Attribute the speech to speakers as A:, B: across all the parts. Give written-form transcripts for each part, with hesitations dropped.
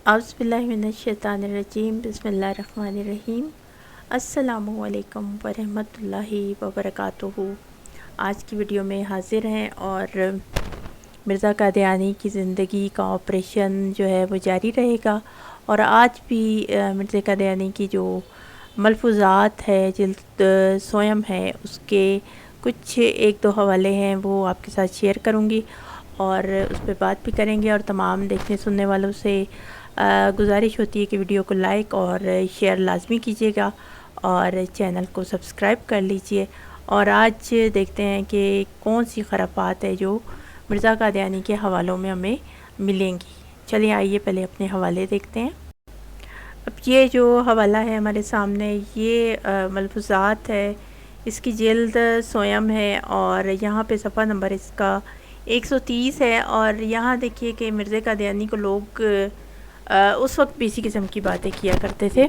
A: اعوذ باللہ من الشیطان الرجیم بسم اللہ الرحمن الرحیم السلام علیکم ورحمۃ اللہ وبرکاتہ۔ آج کی ویڈیو میں حاضر ہیں اور مرزا قادیانی کی زندگی کا آپریشن جو ہے وہ جاری رہے گا، اور آج بھی مرزا قادیانی کی جو ملفوظات ہے جلد سویم ہے اس کے کچھ ایک دو حوالے ہیں وہ آپ کے ساتھ شیئر کروں گی اور اس پہ بات بھی کریں گے، اور تمام دیکھنے سننے والوں سے گزارش ہوتی ہے کہ ویڈیو کو لائک اور شیئر لازمی کیجیے گا اور چینل کو سبسکرائب کر لیجئے۔ اور آج دیکھتے ہیں کہ کون سی خرافات ہے جو مرزا قادیانی کے حوالوں میں ہمیں ملیں گی۔ چلیے آئیے پہلے اپنے حوالے دیکھتے ہیں۔ اب یہ جو حوالہ ہے ہمارے سامنے، یہ ملفوظات ہے، اس کی جلد سویم ہے اور یہاں پہ صفحہ نمبر اس کا 130 ہے، اور یہاں دیکھیے کہ مرزا قادیانی کو لوگ اس وقت بھی اسی قسم کی باتیں کیا کرتے تھے۔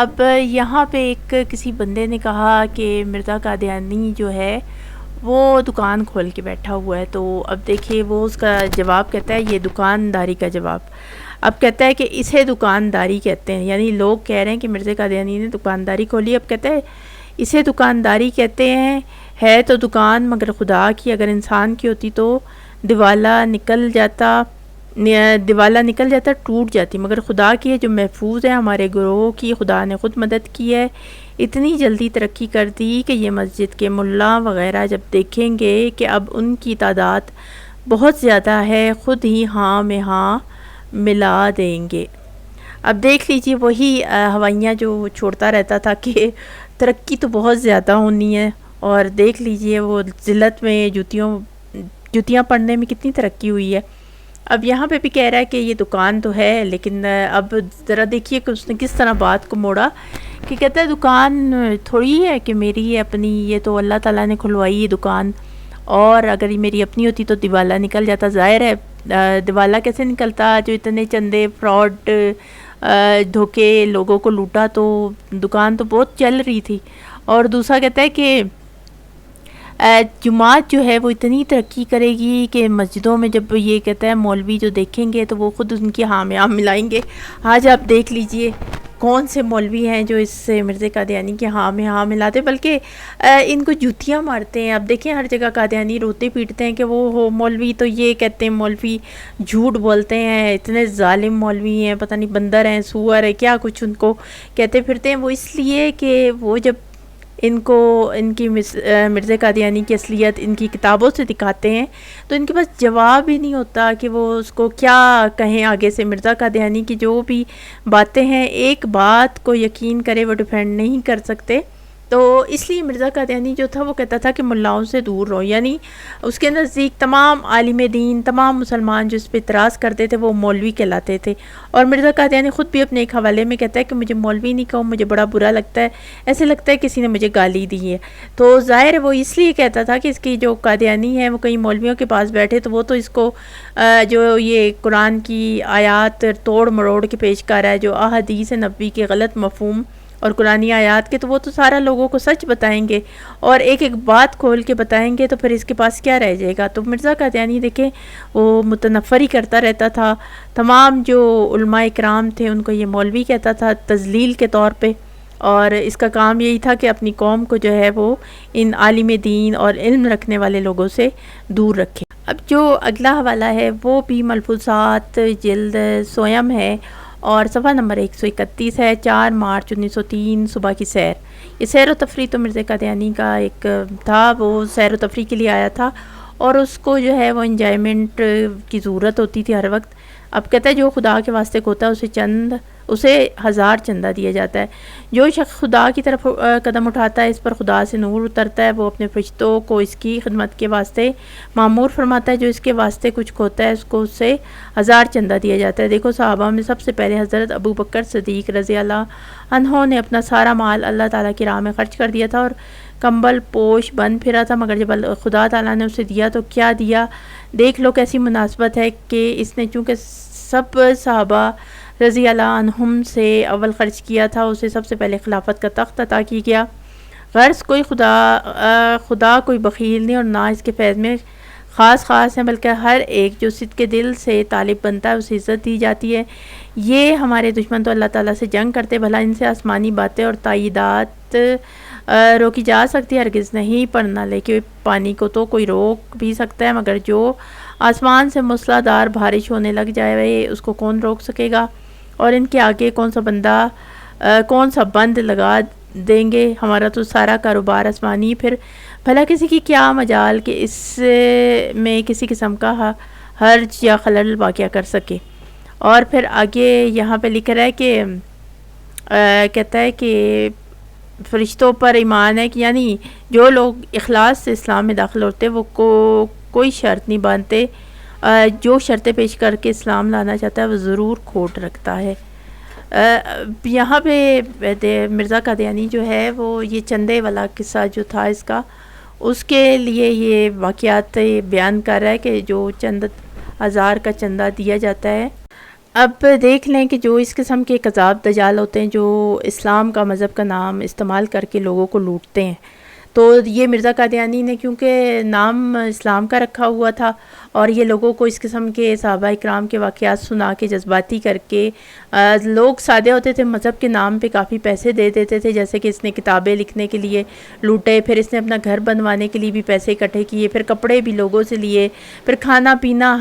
A: اب یہاں پہ ایک کسی بندے نے کہا کہ مرزا قادیانی جو ہے وہ دکان کھول کے بیٹھا ہوا ہے، تو اب دیکھیے وہ اس کا جواب کہتا ہے، یہ دکانداری کا جواب۔ اب کہتا ہے کہ اسے دکانداری کہتے ہیں، یعنی لوگ کہہ رہے ہیں کہ مرزا قادیانی نے دکانداری کھولی، اب کہتا ہے اسے دکانداری کہتے ہیں، ہے تو دکان مگر خدا کی، اگر انسان کی ہوتی تو دیوالا نکل جاتا ٹوٹ جاتی، مگر خدا کی ہے جو محفوظ ہے، ہمارے گروہ کی خدا نے خود مدد کی ہے، اتنی جلدی ترقی کر دی کہ یہ مسجد کے ملا وغیرہ جب دیکھیں گے کہ اب ان کی تعداد بہت زیادہ ہے، خود ہی ہاں میں ہاں ملا دیں گے۔ اب دیکھ لیجیے وہی ہوائیاں جو چھوڑتا رہتا تھا کہ ترقی تو بہت زیادہ ہونی ہے، اور دیکھ لیجیے وہ ذلت میں جوتیاں پڑھنے میں کتنی ترقی ہوئی ہے۔ اب یہاں پہ بھی کہہ رہا ہے کہ یہ دکان تو ہے، لیکن اب ذرا دیکھیے کہ اس نے کس طرح بات کو موڑا، کہ کہتا ہے دکان تھوڑی ہے کہ میری ہے اپنی، یہ تو اللہ تعالیٰ نے کھلوائی ہے دکان، اور اگر یہ میری اپنی ہوتی تو دیوالا نکل جاتا۔ ظاہر ہے دیوالا کیسے نکلتا، جو اتنے چندے فراڈ دھوکے لوگوں کو لوٹا، تو دکان تو بہت چل رہی تھی۔ اور دوسرا کہتا ہے کہ جماعت جو ہے وہ اتنی ترقی کرے گی کہ مسجدوں میں جب یہ کہتا ہے مولوی جو دیکھیں گے تو وہ خود ان کی ہاں میں ہاں ملائیں گے۔ آج آپ دیکھ لیجئے کون سے مولوی ہیں جو اس سے مرزا قادیانی کے ہاں میں ہاں ملاتے، بلکہ ان کو جوتیاں مارتے ہیں۔ اب دیکھیں ہر جگہ قادیانی روتے پیٹتے ہیں کہ وہ ہو مولوی تو یہ کہتے ہیں مولوی جھوٹ بولتے ہیں، اتنے ظالم مولوی ہیں، پتہ نہیں بندر ہیں سور ہے کیا کچھ ان کو کہتے پھرتے ہیں۔ وہ اس لیے کہ وہ جب ان کو ان کی مرزا قادیانی کی اصلیت ان کی کتابوں سے دکھاتے ہیں تو ان کے پاس جواب ہی نہیں ہوتا کہ وہ اس کو کیا کہیں آگے سے۔ مرزا قادیانی کی جو بھی باتیں ہیں، ایک بات کو یقین کرے وہ ڈیفینڈ نہیں کر سکتے، تو اس لیے مرزا قادیانی جو تھا وہ کہتا تھا کہ ملاؤں سے دور رہو، یعنی اس کے نزدیک تمام عالم دین، تمام مسلمان جو اس پہ اعتراض کرتے تھے وہ مولوی کہلاتے تھے۔ اور مرزا قادیانی خود بھی اپنے ایک حوالے میں کہتا ہے کہ مجھے مولوی نہیں کہو، مجھے بڑا برا لگتا ہے، ایسے لگتا ہے کسی نے مجھے گالی دی ہے۔ تو ظاہر ہے وہ اس لیے کہتا تھا کہ اس کی جو قادیانی ہے وہ کئی مولویوں کے پاس بیٹھے تو وہ تو اس کو جو یہ قرآن کی آیات توڑ مروڑ کے پیش کر رہا ہے، جو احادیث نبوی کے غلط مفہوم اور قرآنی آیات کے، تو وہ تو سارا لوگوں کو سچ بتائیں گے اور ایک ایک بات کھول کے بتائیں گے، تو پھر اس کے پاس کیا رہ جائے گا۔ تو مرزا قادیانی دیکھیں وہ متنفر ہی کرتا رہتا تھا، تمام جو علماء اکرام تھے ان کو یہ مولوی کہتا تھا تذلیل کے طور پہ، اور اس کا کام یہی تھا کہ اپنی قوم کو جو ہے وہ ان عالم دین اور علم رکھنے والے لوگوں سے دور رکھے۔ اب جو اگلا حوالہ ہے وہ بھی ملفوظات جلد سویم ہے اور صفحہ نمبر 131 ہے، 4 مارچ 1903 صبح کی سیر۔ یہ سیر و تفریح تو مرزا قادیانی کا ایک تھا، وہ سیر و تفریح کے لیے آیا تھا اور اس کو جو ہے وہ انجوائمنٹ کی ضرورت ہوتی تھی ہر وقت۔ اب کہتا ہے جو خدا کے واسطے ہوتا ہے اسے 1000 چندہ دیا جاتا ہے، جو شخص خدا کی طرف قدم اٹھاتا ہے اس پر خدا سے نور اترتا ہے، وہ اپنے فرشتوں کو اس کی خدمت کے واسطے معمور فرماتا ہے، جو اس کے واسطے کچھ کھوتا ہے اس کو اس سے 1000 چندہ دیا جاتا ہے۔ دیکھو صحابہ میں سب سے پہلے حضرت ابو بکر صدیق رضی اللہ عنہ نے اپنا سارا مال اللہ تعالیٰ کی راہ میں خرچ کر دیا تھا اور کمبل پوش بند پھرا تھا، مگر جب خدا تعالیٰ نے اسے دیا تو کیا دیا، دیکھ لو کیسی مناسبت ہے کہ اس نے چونکہ سب صحابہ رضی اللہ عنہم سے اول خرچ کیا تھا، اسے سب سے پہلے خلافت کا تخت عطا کی گیا۔ غرض کوئی خدا کوئی بخیل نہیں اور نہ اس کے فیض میں خاص ہیں، بلکہ ہر ایک جو صدق کے دل سے طالب بنتا ہے اسے عزت دی جاتی ہے۔ یہ ہمارے دشمن تو اللہ تعالیٰ سے جنگ کرتے، بھلا ان سے آسمانی باتیں اور تائیدات روکی جا سکتی، ہرگز نہیں، پر نہ لے کہ پانی کو تو کوئی روک بھی سکتا ہے، مگر جو آسمان سے موسلا دھار بارش ہونے لگ جائے اس کو کون روک سکے گا؟ اور ان کے آگے کون سا بند لگا دیں گے؟ ہمارا تو سارا کاروبار آسمانی، پھر بھلا کسی کی کیا مجال کہ اس میں کسی قسم کا حرج یا خلل واقع کر سکے۔ اور پھر آگے یہاں پہ لکھ رہا ہے کہ کہتا ہے کہ فرشتوں پر ایمان ہے، کہ یعنی جو لوگ اخلاص سے اسلام میں داخل ہوتے وہ کوئی شرط نہیں باندھتے، جو شرطیں پیش کر کے اسلام لانا چاہتا ہے وہ ضرور کھوٹ رکھتا ہے۔ یہاں پہ مرزا قادیانی جو ہے وہ یہ چندے والا قصہ جو تھا اس کے لیے یہ واقعات بیان کر رہا ہے کہ جو چند ہزار کا چندہ دیا جاتا ہے۔ اب دیکھ لیں کہ جو اس قسم کے کذاب دجال ہوتے ہیں جو اسلام کا مذہب کا نام استعمال کر کے لوگوں کو لوٹتے ہیں، تو یہ مرزا قادیانی نے کیونکہ نام اسلام کا رکھا ہوا تھا اور یہ لوگوں کو اس قسم کے صحابہ اکرام کے واقعات سنا کے جذباتی کر کے، لوگ سادے ہوتے تھے مذہب کے نام پہ کافی پیسے دے دیتے تھے، جیسے کہ اس نے کتابیں لکھنے کے لیے لوٹے، پھر اس نے اپنا گھر بنوانے کے لیے بھی پیسے اکٹھے کیے، پھر کپڑے بھی لوگوں سے لیے، پھر کھانا پینا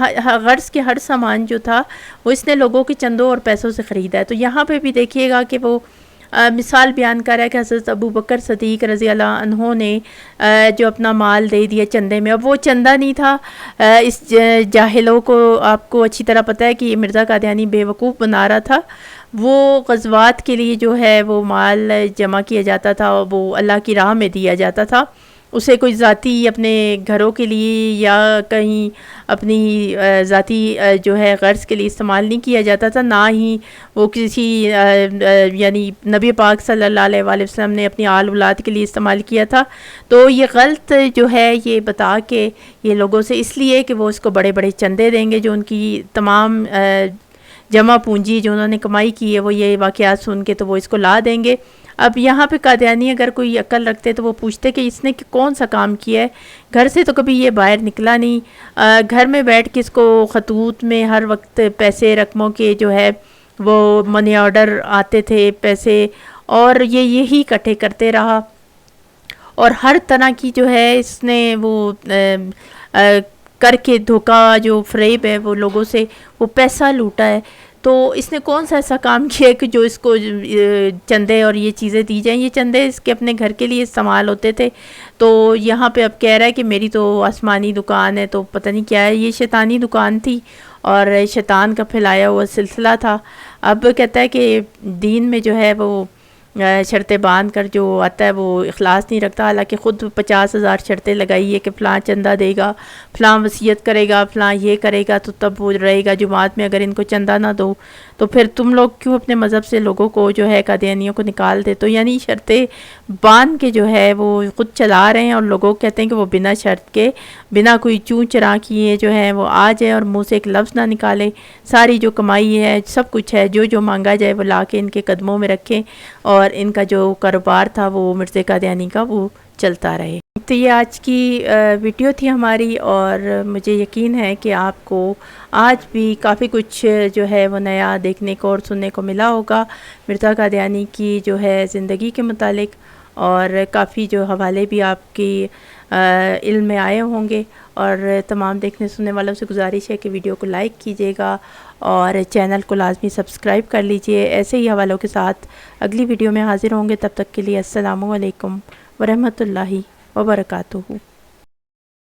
A: غرض کے ہر سامان جو تھا وہ اس نے لوگوں کے چندوں اور پیسوں سے خریدا ہے۔ تو یہاں پہ بھی دیکھیے گا کہ وہ مثال بیان کر رہا ہے کہ حضرت ابو بکر صدیق رضی اللہ عنہ نے جو اپنا مال دے دیا چندے میں، اب وہ چندہ نہیں تھا، اس جاہلوں کو آپ کو اچھی طرح پتہ ہے کہ یہ مرزا قادیانی بے وقوف بنا رہا تھا، وہ غزوات کے لیے جو ہے وہ مال جمع کیا جاتا تھا، وہ اللہ کی راہ میں دیا جاتا تھا، اسے کوئی ذاتی اپنے گھروں کے لیے یا کہیں اپنی ذاتی جو ہے غرض کے لیے استعمال نہیں کیا جاتا تھا، نہ ہی وہ کسی یعنی نبی پاک صلی اللہ علیہ وآلہ وسلم نے اپنی آل اولاد کے لیے استعمال کیا تھا۔ تو یہ غلط جو ہے یہ بتا کے یہ لوگوں سے اس لیے کہ وہ اس کو بڑے بڑے چندے دیں گے، جو ان کی تمام جمع پونجی جو انہوں نے کمائی کی ہے وہ یہ واقعات سن کے تو وہ اس کو لا دیں گے۔ اب یہاں پہ قادیانی اگر کوئی عقل رکھتے تو وہ پوچھتے کہ اس نے کون سا کام کیا ہے، گھر سے تو کبھی یہ باہر نکلا نہیں، گھر میں بیٹھ کے اس کو خطوط میں ہر وقت پیسے رقموں کے جو ہے وہ منی آرڈر آتے تھے پیسے، اور یہی اکٹھے کرتے رہا، اور ہر طرح کی جو ہے اس نے وہ کر کے دھوکہ جو فریب ہے وہ لوگوں سے وہ پیسہ لوٹا ہے۔ تو اس نے کون سا ایسا کام کیا کہ جو اس کو چندے اور یہ چیزیں دی جائیں؟ یہ چندے اس کے اپنے گھر کے لیے استعمال ہوتے تھے۔ تو یہاں پہ اب کہہ رہا ہے کہ میری تو آسمانی دکان ہے، تو پتہ نہیں کیا ہے، یہ شیطانی دکان تھی اور شیطان کا پھیلایا ہوا سلسلہ تھا۔ اب کہتا ہے کہ دین میں جو ہے وہ شرطیں باندھ کر جو آتا ہے وہ اخلاص نہیں رکھتا، حالانکہ خود 50,000 شرطیں لگائی ہے کہ فلاں چندہ دے گا، فلاں وصیت کرے گا، فلاں یہ کرے گا تو تب وہ رہے گا جماعت میں، اگر ان کو چندہ نہ دو تو پھر تم لوگ کیوں اپنے مذہب سے لوگوں کو جو ہے قادیانیوں کو نکال دے؟ تو یعنی شرطیں باندھ کے جو ہے وہ خود چلا رہے ہیں، اور لوگوں کہتے ہیں کہ وہ بنا شرط کے، بنا کوئی چوں چرا کیے جو ہے وہ آ جائے اور منہ سے ایک لفظ نہ نکالے، ساری جو کمائی ہے سب کچھ ہے، جو مانگا جائے وہ لا کے ان کے قدموں میں رکھیں، اور ان کا جو کاروبار تھا وہ مرزا قادیانی کا وہ چلتا رہے۔ تو یہ آج کی ویڈیو تھی ہماری، اور مجھے یقین ہے کہ آپ کو آج بھی کافی کچھ جو ہے وہ نیا دیکھنے کو اور سننے کو ملا ہوگا مرزا قادیانی کی جو ہے زندگی کے متعلق، اور کافی جو حوالے بھی آپ کی علم میں آئے ہوں گے۔ اور تمام دیکھنے سننے والوں سے گزارش ہے کہ ویڈیو کو لائک کیجیے گا اور چینل کو لازمی سبسکرائب کر لیجئے۔ ایسے ہی حوالوں کے ساتھ اگلی ویڈیو میں حاضر ہوں گے، تب تک کے لیے السلام علیکم ورحمۃ اللہ وبرکاتہ۔